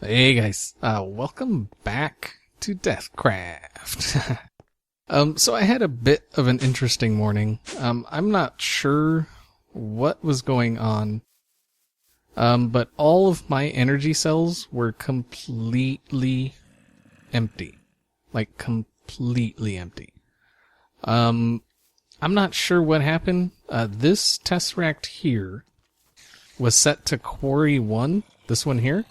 Hey guys, welcome back to DeathCraft. So I had a bit of an interesting morning. I'm not sure what was going on, but all of my energy cells were completely empty. Like, completely empty. I'm not sure what happened. This Tesseract here was set to Quarry 1, this one here.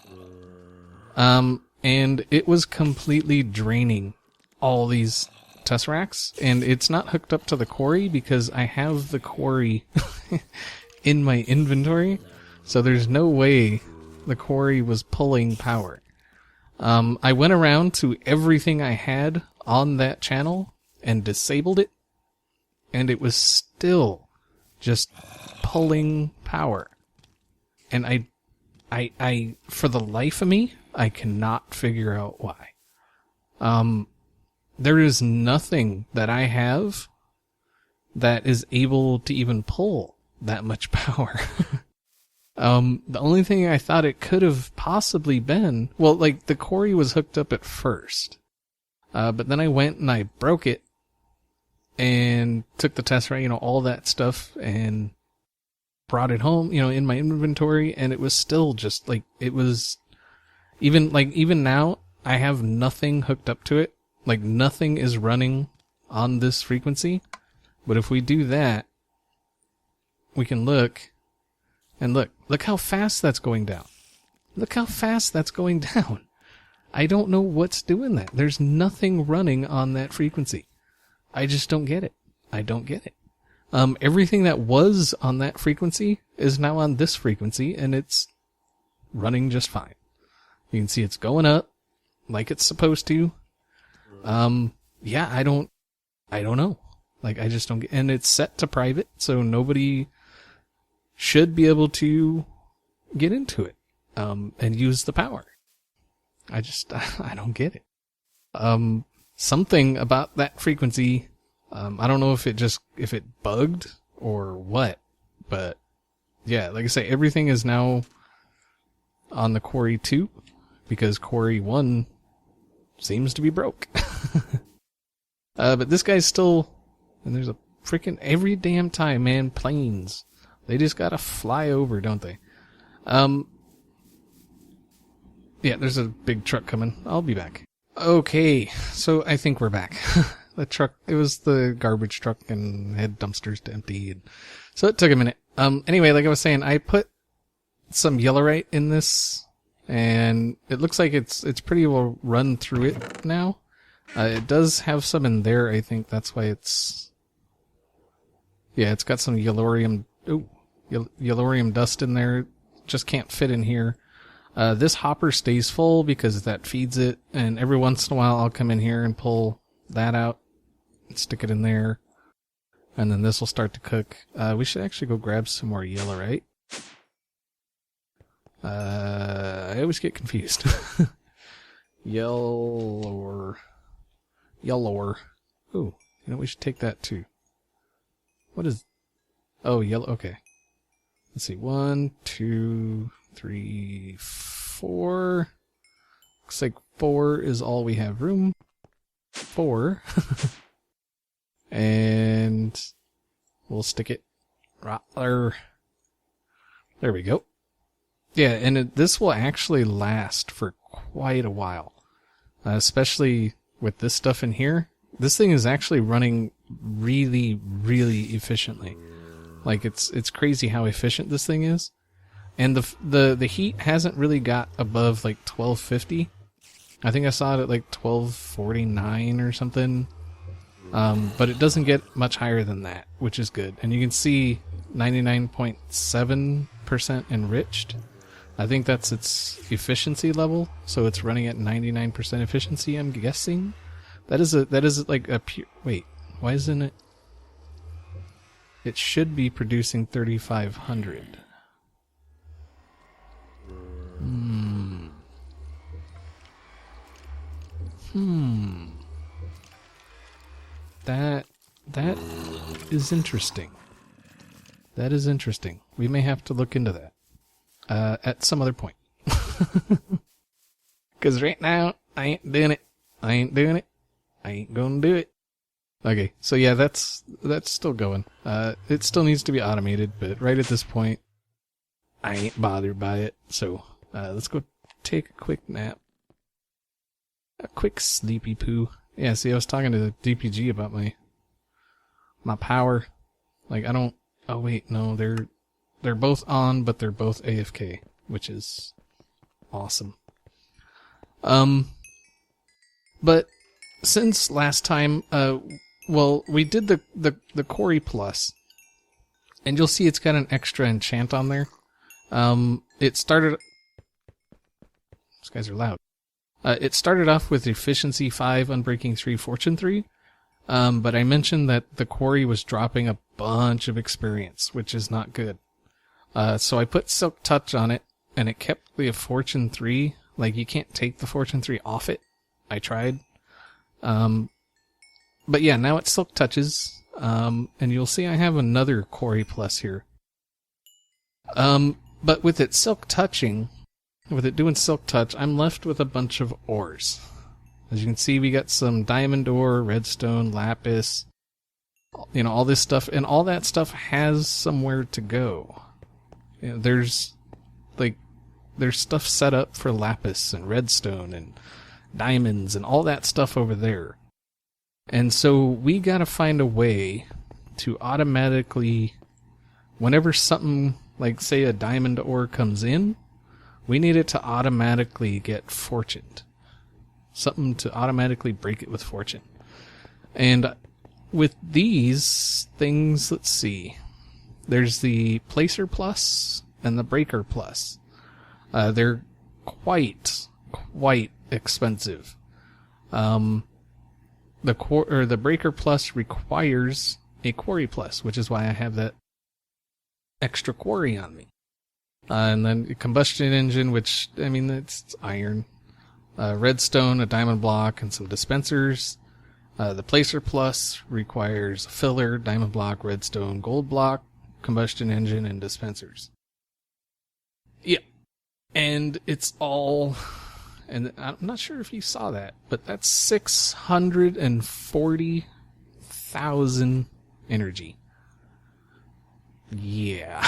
And it was completely draining all these Tesseracts, and it's not hooked up to the quarry because I have the quarry in my inventory, so there's no way the quarry was pulling power. I went around to everything I had on that channel and disabled it, and it was still just pulling power. And I, for the life of me, I cannot figure out why. There is nothing that I have that is able to even pull that much power. The only thing I thought it could have possibly been, well, like, the quarry was hooked up at first. But then I went and I broke it and took the Tesseract, all that stuff, and brought it home, in my inventory, and it was still just, like, it was... Even now, I have nothing hooked up to it. Like, nothing is running on this frequency. But if we do that, we can look, and look how fast that's going down. Look how fast that's going down. I don't know what's doing that. There's nothing running on that frequency. I just don't get it. I don't get it. Everything that was on that frequency is now on this frequency, and it's running just fine. You can see it's going up like it's supposed to. Yeah, I don't know. Like, I just don't get, and it's set to private, so nobody should be able to get into it, and use the power. I don't get it. Something about that frequency, I don't know if it bugged or what, but yeah, like I say, everything is now on the Quarry 2. Because Quarry 1 seems to be broke. But this guy's still... And there's a freaking... Every damn time, man, planes. They just gotta fly over, don't they? Yeah, there's a big truck coming. I'll be back. Okay, so I think we're back. The truck... It was the garbage truck and had dumpsters to empty. And so it took a minute. Anyway, like I was saying, I put some yellowite in this... And it looks like it's pretty well run through it now. It does have some in there, I think. That's why it's... Yeah, it's got some yellorium dust in there. Just can't fit in here. This hopper stays full because that feeds it. And every once in a while I'll come in here and pull that out and stick it in there. And then this will start to cook. We should actually go grab some more yellorite. I always get confused. Yellower. Ooh, we should take that too. What is... Oh, yellow, okay. Let's see, 1, 2, 3, 4. Looks like 4 is all we have room. 4. And we'll stick it right there. There we go. Yeah, and this will actually last for quite a while. Especially with this stuff in here. This thing is actually running really, really efficiently. Like, it's crazy how efficient this thing is. And the heat hasn't really got above like 1250. I think I saw it at like 1249 or something. But it doesn't get much higher than that, which is good. And you can see 99.7% enriched. I think that's its efficiency level, so it's running at 99% efficiency, I'm guessing. That is like a pure... Wait, why isn't it... It should be producing 3,500. That is interesting. That is interesting. We may have to look into that. At some other point. Because right now, I ain't doing it. I ain't doing it. I ain't gonna do it. Okay, so yeah, that's still going. It still needs to be automated, but right at this point, I ain't bothered by it. So, let's go take a quick nap. A quick sleepy poo. Yeah, see, I was talking to the DPG about my power. Like, I don't... Oh, wait, no, they're both on, but they're both AFK, which is awesome. But since last time, well, we did the Quarry Plus, and you'll see it's got an extra enchant on there. It started... These guys are loud. It started off with Efficiency 5, Unbreaking 3, Fortune 3, but I mentioned that the Quarry was dropping a bunch of experience, which is not good. So I put Silk Touch on it, and it kept the Fortune 3. Like, you can't take the Fortune 3 off it. I tried. But yeah, now it Silk Touches, and you'll see I have another Quarry Plus here. But with it Silk Touching, with it doing Silk Touch, I'm left with a bunch of ores. As you can see, we got some diamond ore, redstone, lapis, you know, all this stuff, and all that stuff has somewhere to go. You know, there's stuff set up for lapis and redstone and diamonds and all that stuff over there. And so we gotta find a way to automatically, whenever something like, say, a diamond ore comes in, we need it to automatically get fortuned. Something to automatically break it with fortune. And with these things, let's see. There's the Placer Plus and the Breaker Plus. They're quite expensive. The Breaker Plus requires a Quarry Plus, which is why I have that extra quarry on me. And then a combustion engine, which, I mean, it's iron. Redstone, a diamond block, and some dispensers. The Placer Plus requires a filler, diamond block, redstone, gold block, combustion engine, and dispensers. Yeah. And it's all... And I'm not sure if you saw that, but that's 640,000 energy. Yeah.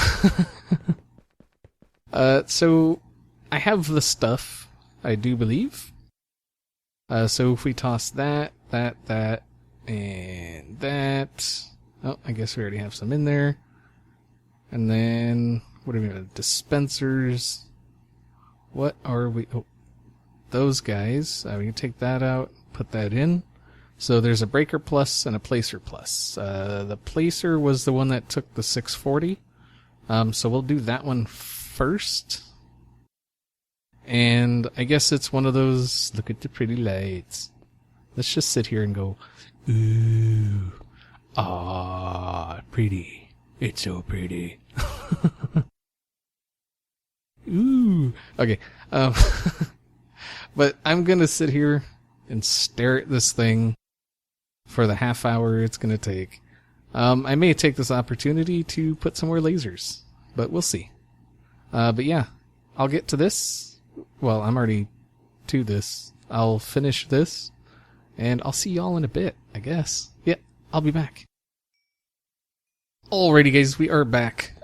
So I have the stuff, I do believe. So if we toss that, and that... Oh, I guess we already have some in there. And then, what are we going to... Dispensers. What are we... Oh, those guys. We can take that out, put that in. So there's a Breaker Plus and a Placer Plus. The Placer was the one that took the 640. So we'll do that one first. And I guess it's one of those, look at the pretty lights. Let's just sit here and go, ooh, ah, pretty. It's so pretty. Ooh. Okay. But I'm going to sit here and stare at this thing for the half hour it's going to take. I may take this opportunity to put some more lasers, but we'll see. But yeah, I'll get to this. Well, I'm already to this. I'll finish this, and I'll see y'all in a bit, I guess. Yep, I'll be back. Alrighty, guys, we are back.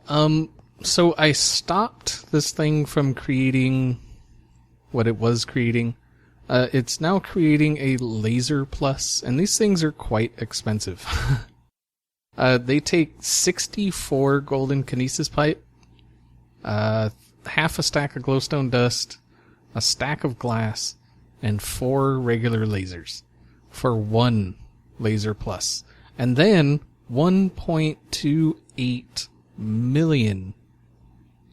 So I stopped this thing from creating what it was creating. It's now creating a Laser Plus, and these things are quite expensive. They take 64 golden kinesis pipe, half a stack of glowstone dust, a stack of glass, and 4 regular lasers for 1 Laser Plus. And then 1.28 million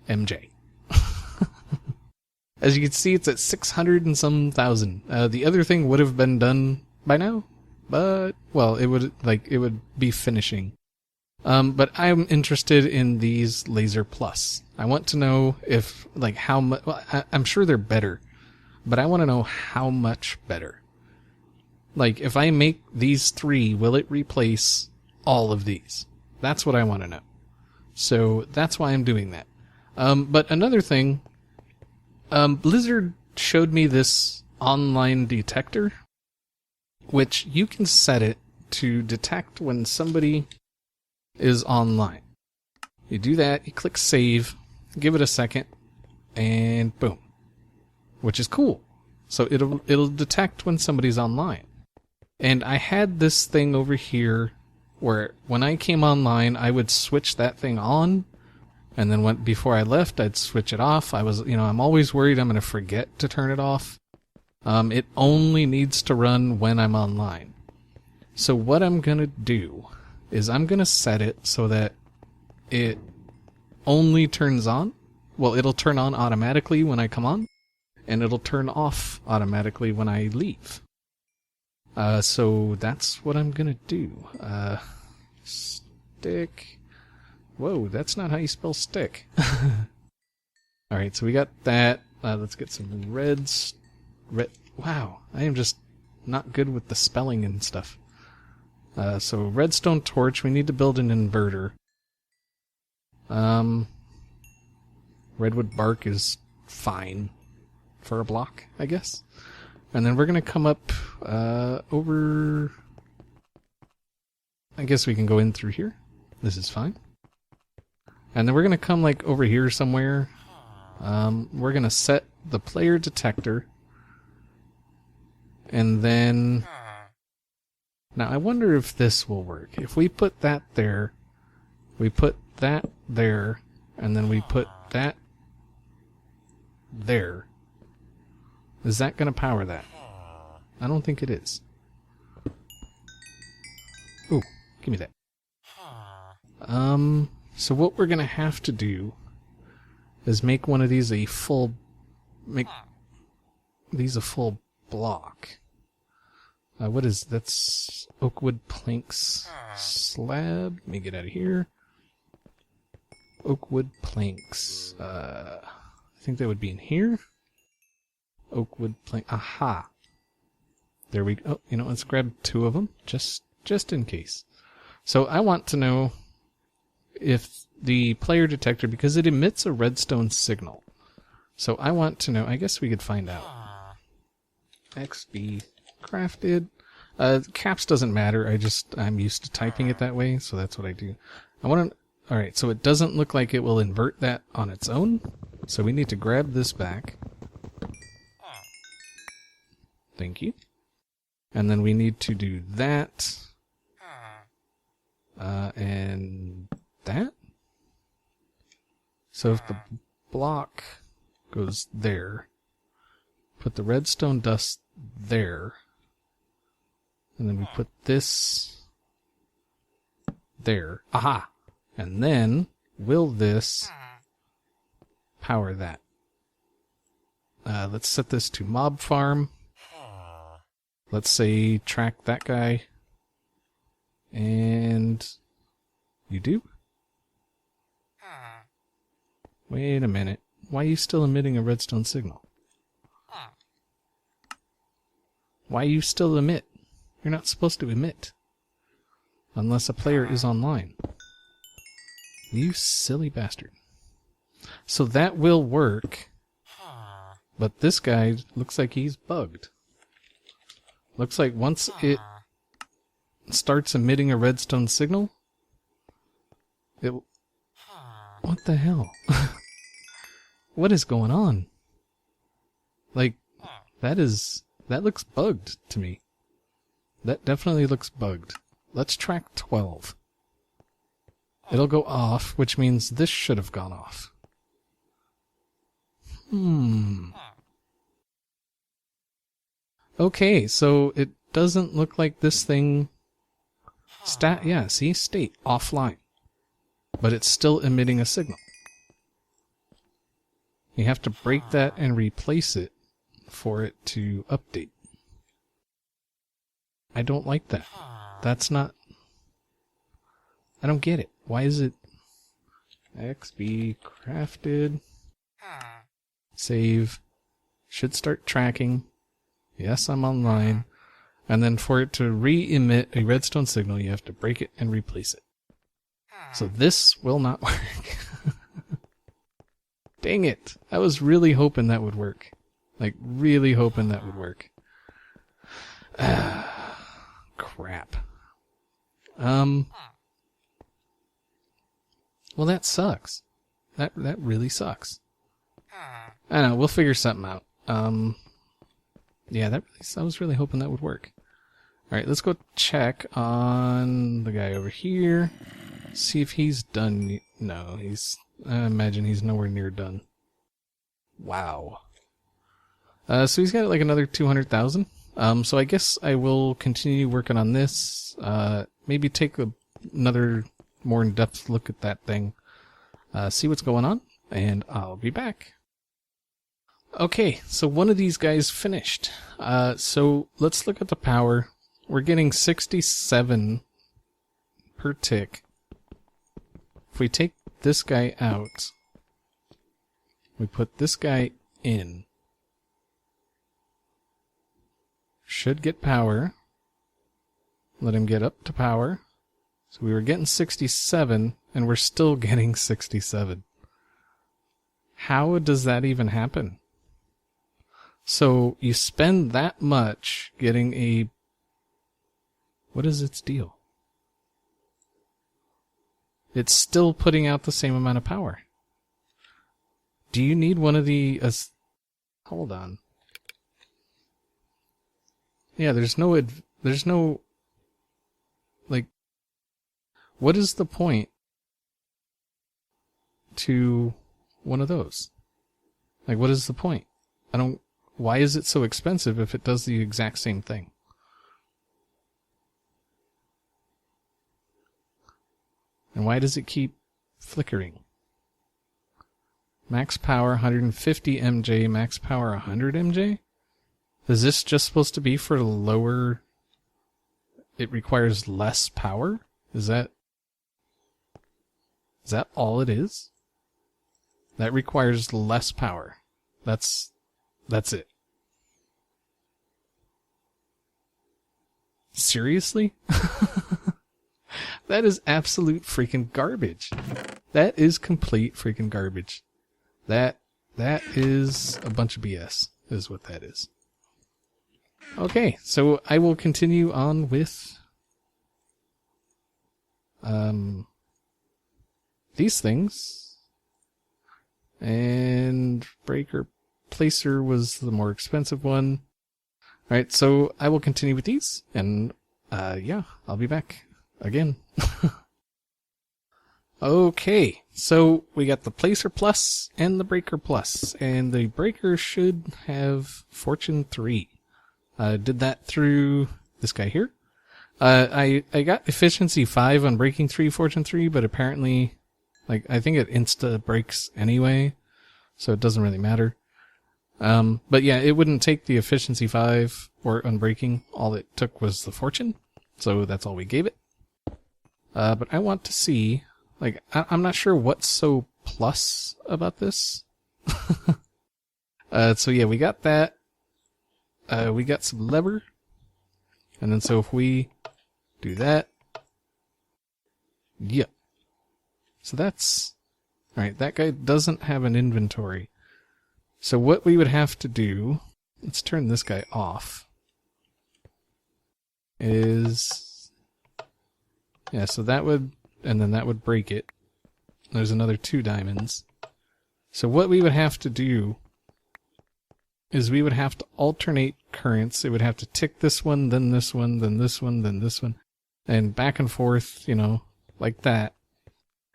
MJ. As you can see, it's at 600 and some thousand. The other thing would have been done by now, but, well, it would be finishing. But I'm interested in these Laser Plus. I want to know if, like, how much, well, I'm sure they're better, but I want to know how much better. Like, if I make these 3, will it replace all of these? That's what I want to know. So, that's why I'm doing that. But another thing, Blizzard showed me this online detector, which you can set it to detect when somebody is online. You do that, you click save, give it a second, and boom. Which is cool. So it'll detect when somebody's online. And I had this thing over here where when I came online, I would switch that thing on, and then before I left, I'd switch it off. I'm always worried I'm going to forget to turn it off. It only needs to run when I'm online. So what I'm going to do is I'm going to set it so that it only turns on. Well, it'll turn on automatically when I come on, and it'll turn off automatically when I leave. So that's what I'm going to do. Stick. Whoa, that's not how you spell stick. Alright, so we got that. Let's get some reds. Wow, I am just not good with the spelling and stuff. So redstone torch, we need to build an inverter. Redwood bark is fine for a block, I guess. And then we're going to come up over... I guess we can go in through here. This is fine. And then we're going to come like over here somewhere. We're going to set the player detector. And then... Now I wonder if this will work. If we put that there, we put that there, and then we put that there. Is that going to power that? I don't think it is. Ooh, give me that. So what we're going to have to do is make one of these a full... Make these a full block. What is... That's oakwood planks slab. Let me get out of here. Oakwood planks. I think that would be in here. Oakwood plank. Aha. There we go. Oh, let's grab 2 of them, just in case. So I want to know if the player detector, because it emits a redstone signal. So I want to know, I guess we could find out. xBCrafted. Caps doesn't matter, I'm used to typing it that way, so that's what I do. Alright, so it doesn't look like it will invert that on its own, so we need to grab this back. Thank you. And then we need to do that. And that. So if the block goes there, put the redstone dust there, and then we put this there. Aha! And then, will this power that? Let's set this to mob farm. Let's say track that guy. And you do? Wait a minute. Why are you still emitting a redstone signal? Why you still emit? You're not supposed to emit. Unless a player is online. You silly bastard. So that will work. But this guy looks like he's bugged. Looks like once it starts emitting a redstone signal, it... What the hell? What is going on? Like, that looks bugged to me. That definitely looks bugged. Let's track 12. It'll go off, which means this should have gone off. Okay, so it doesn't look like this thing... state offline. But it's still emitting a signal. You have to break that and replace it for it to update. I don't like that. That's not... I don't get it. Why is it... xBCrafted. Save. Should start tracking. Yes, I'm online. And then for it to re-emit a redstone signal, you have to break it and replace it. So this will not work. Dang it. I was really hoping that would work. Like, really hoping that would work. Crap. Well, that sucks. That really sucks. I don't know, we'll figure something out. Yeah, I was really hoping that would work. Alright, let's go check on the guy over here. See if he's done. No, I imagine he's nowhere near done. Wow. So he's got like another 200,000. So I guess I will continue working on this. Maybe take another more in-depth look at that thing. See what's going on, and I'll be back. Okay, so one of these guys finished. So let's look at the power. We're getting 67 per tick. If we take this guy out, we put this guy in. Should get power. Let him get up to power. So we were getting 67, and we're still getting 67. How does that even happen? So you spend that much getting a... What is its deal? It's still putting out the same amount of power. Do you need one of the... hold on. Yeah, there's no... Like, what is the point to one of those? Like, what is the point? Why is it so expensive if it does the exact same thing? And why does it keep flickering? Max power 150 MJ, max power 100 MJ? Is this just supposed to be for lower... It requires less power? Is that all it is? That requires less power. That's it. Seriously? That is absolute freaking garbage. That is complete freaking garbage. That is a bunch of BS, is what that is. Okay, so I will continue on with these things. And breaker placer was the more expensive one. Alright, so I will continue with these, and yeah, I'll be back again. Okay, so we got the placer plus and the breaker plus, and the breaker should have fortune 3. Did that through this guy here. I got efficiency 5 on breaking 3, fortune 3, but apparently, like, I think it insta breaks anyway, so it doesn't really matter. But yeah, it wouldn't take the efficiency 5 or unbreaking. All it took was the fortune, so that's all we gave it. But I want to see, like, I'm not sure what's so plus about this. So yeah, we got that. We got some lever. And then so if we do that. Yep. So that's... Alright, that guy doesn't have an inventory. So what we would have to do... Let's turn this guy off. Is... Yeah, so that would... And then that would break it. There's another 2 diamonds. So what we would have to do... is we would have to alternate currents. It would have to tick this one, then this one, then this one, then this one. And back and forth, you know, like that.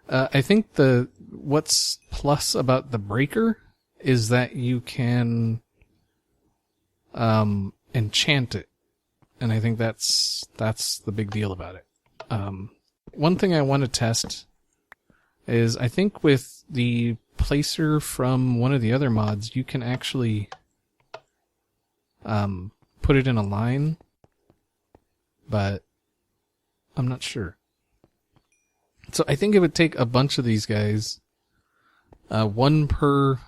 I think what's plus about the breaker is that you can enchant it. And I think that's the big deal about it. One thing I want to test is I think with the placer from one of the other mods, you can actually put it in a line, but I'm not sure. So I think it would take a bunch of these guys, 1 per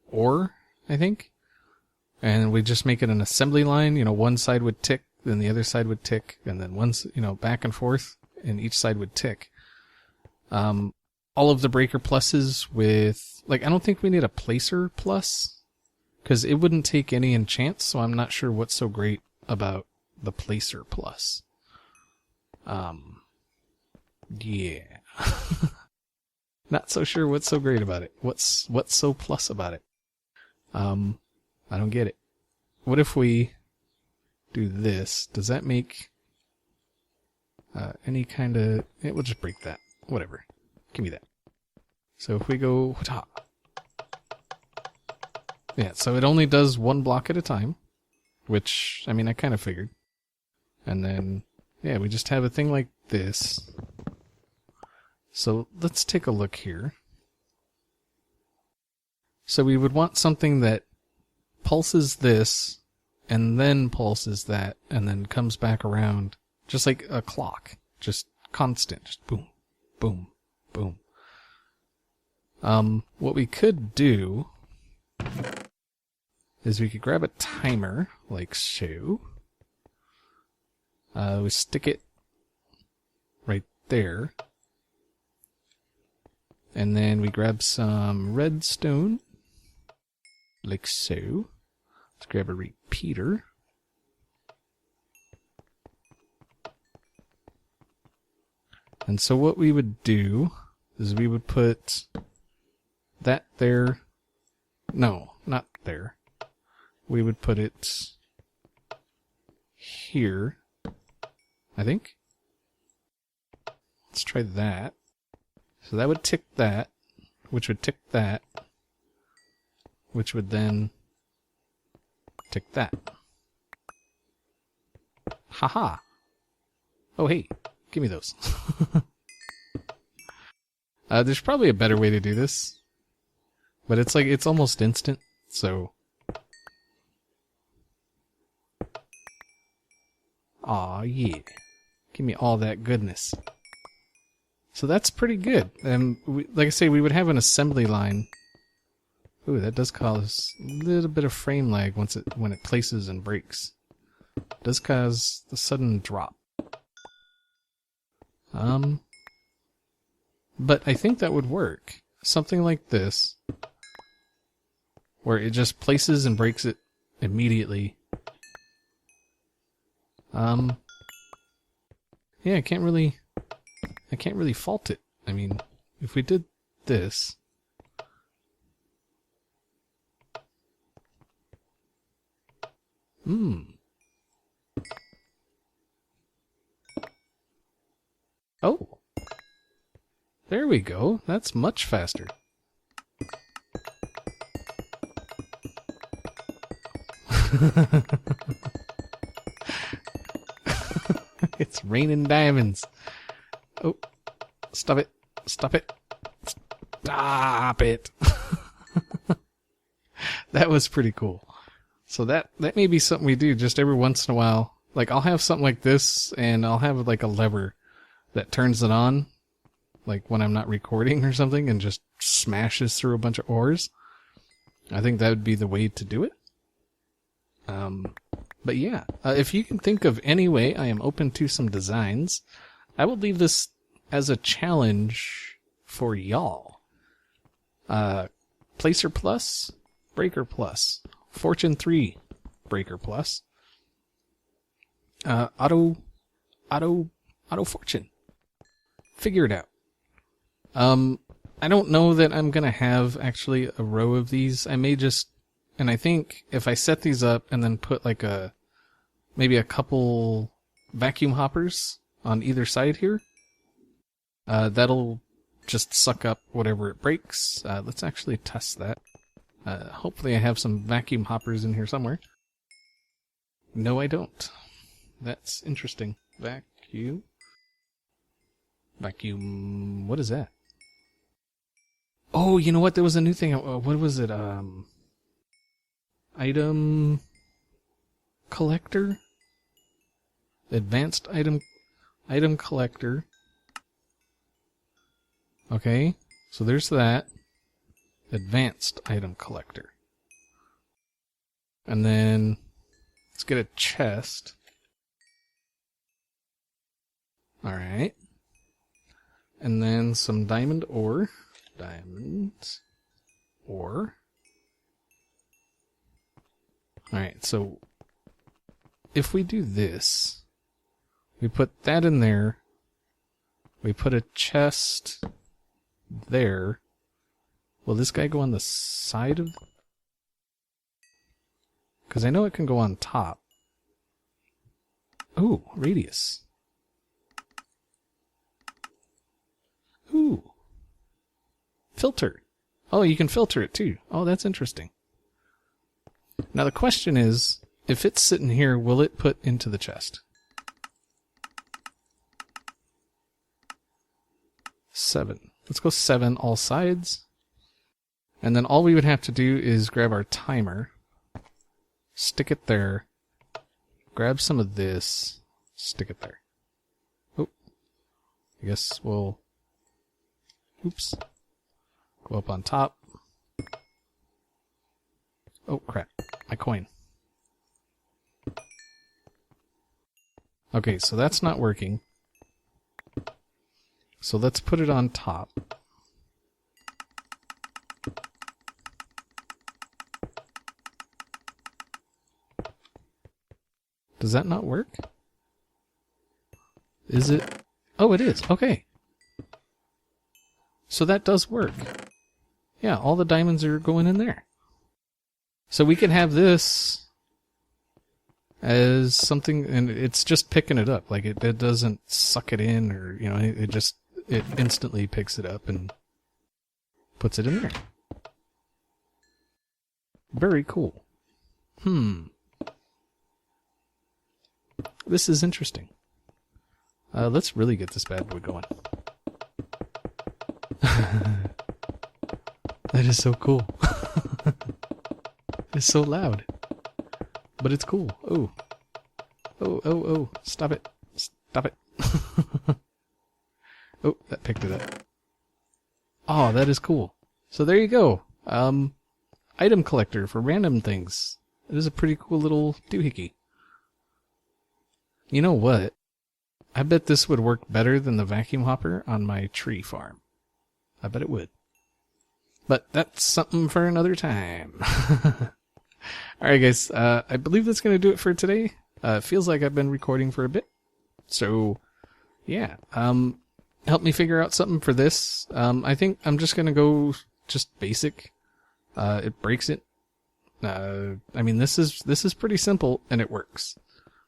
ore, I think, and we just make it an assembly line. You know, one side would tick, then the other side would tick, and then once, you know, back and forth, and each side would tick. All of the breaker pluses with, like, I don't think we need a placer plus, Because it wouldn't take any enchants, so I'm not sure what's so great about the Placer Plus. Yeah. Not so sure what's so great about it. What's so plus about it? I don't get it. What if we do this? Does that make any kind of... we'll just break that. Whatever. Give me that. So if we go... Yeah, so it only does one block at a time. Which, I mean, I kind of figured. And then, yeah, we just have a thing like this. So let's take a look here. So we would want something that pulses this, and then pulses that, and then comes back around, just like a clock. Just constant. Just boom, boom, boom. What we could do is we could grab a timer, like so. We stick it right there. And then we grab some redstone, like so. Let's grab a repeater. And so what we would do is we would put that there. No, not there. We would put it here, I think. Let's try that. So that would tick that, which would tick that, which would then tick that. Haha. Oh, hey, give me those. There's probably a better way to do this, but it's like, it's almost instant, so. Aw, yeah. Give me all that goodness. So that's pretty good. And like I say, we would have an assembly line. Ooh, that does cause a little bit of frame lag when it places and breaks. It does cause the sudden drop. But I think that would work. Something like this, where it just places and breaks it immediately. Yeah, I can't really fault it. I mean, if we did this, oh, there we go. That's much faster. It's raining diamonds. Oh, stop it. Stop it. Stop it. That was pretty cool. So that may be something we do just every once in a while. Like, I'll have something like this, and I'll have like a lever that turns it on, like when I'm not recording or something, and just smashes through a bunch of ores. I think that would be the way to do it. But yeah, if you can think of any way, I am open to some designs. I will leave this as a challenge for y'all. Placer Plus, Breaker Plus, Fortune 3, Breaker Plus, Auto Fortune. Figure it out. I don't know that I'm gonna have actually a row of these. I may just, and I think if I set these up and then put like maybe a couple vacuum hoppers on either side here, that'll just suck up whatever it breaks. Let's actually test that. Hopefully I have some vacuum hoppers in here somewhere. No, I don't. That's interesting. Vacuum, what is that? Oh, you know what? There was a new thing. What was it? Item collector? Advanced item collector. Okay, so there's that. Advanced item collector. And then let's get a chest. Alright. And then some diamond ore. Diamond ore. Alright, so if we do this, we put that in there, we put a chest there. Will this guy go on the side of... Because I know it can go on top. Ooh, radius. Ooh. Filter. Oh, you can filter it too. Oh, that's interesting. Now the question is, if it's sitting here, will it put into the chest? 7. Let's go 7 all sides. And then all we would have to do is grab our timer, stick it there, grab some of this, stick it there. Oh, I guess we'll, oops, go up on top. Oh crap, my coin. Okay, so that's not working. So let's put it on top. Does that not work? Is it? Oh, it is. Okay. So that does work. Yeah, all the diamonds are going in there. So we can have this as something, and it's just picking it up. Like it doesn't suck it in, or, you know, it instantly picks it up and puts it in there. Very cool. This is interesting. Let's really get this bad boy going. That is so cool. It's so loud. But it's cool. Oh. Oh, oh, oh. Stop it. Stop it. Oh, that picked it up. Oh, that is cool. So there you go. Item collector for random things. It is a pretty cool little doohickey. You know what? I bet this would work better than the vacuum hopper on my tree farm. I bet it would. But that's something for another time. Alright guys, I believe that's going to do it for today. It feels like I've been recording for a bit. So, yeah. Help me figure out something for this. I think I'm just going to go just basic. It breaks it. I mean, this is pretty simple, and it works.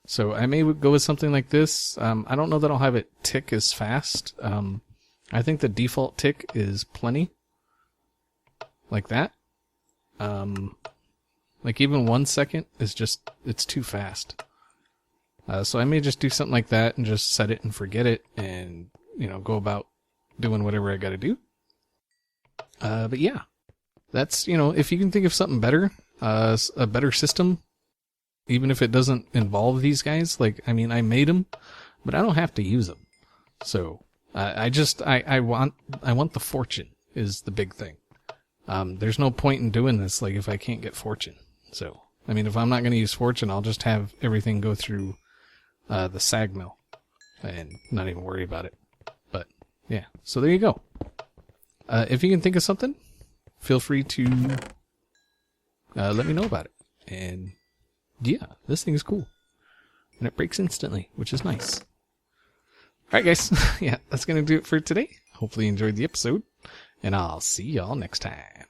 So I may go with something like this. I don't know that I'll have it tick as fast. I think the default tick is plenty. Like that. Like even 1 second is just, it's too fast. So I may just do something like that and just set it and forget it and, you know, go about doing whatever I gotta do. But yeah. That's, you know, if you can think of something better, a better system, even if it doesn't involve these guys, like, I mean, I made them, but I don't have to use them. So, I want the fortune is the big thing. There's no point in doing this, like, if I can't get fortune. So, I mean, if I'm not going to use fortune, I'll just have everything go through, the sag mill and not even worry about it. But, yeah. So there you go. If you can think of something, feel free to, let me know about it. And, yeah, this thing is cool. And it breaks instantly, which is nice. Alright guys, yeah, that's gonna do it for today. Hopefully you enjoyed the episode, and I'll see y'all next time.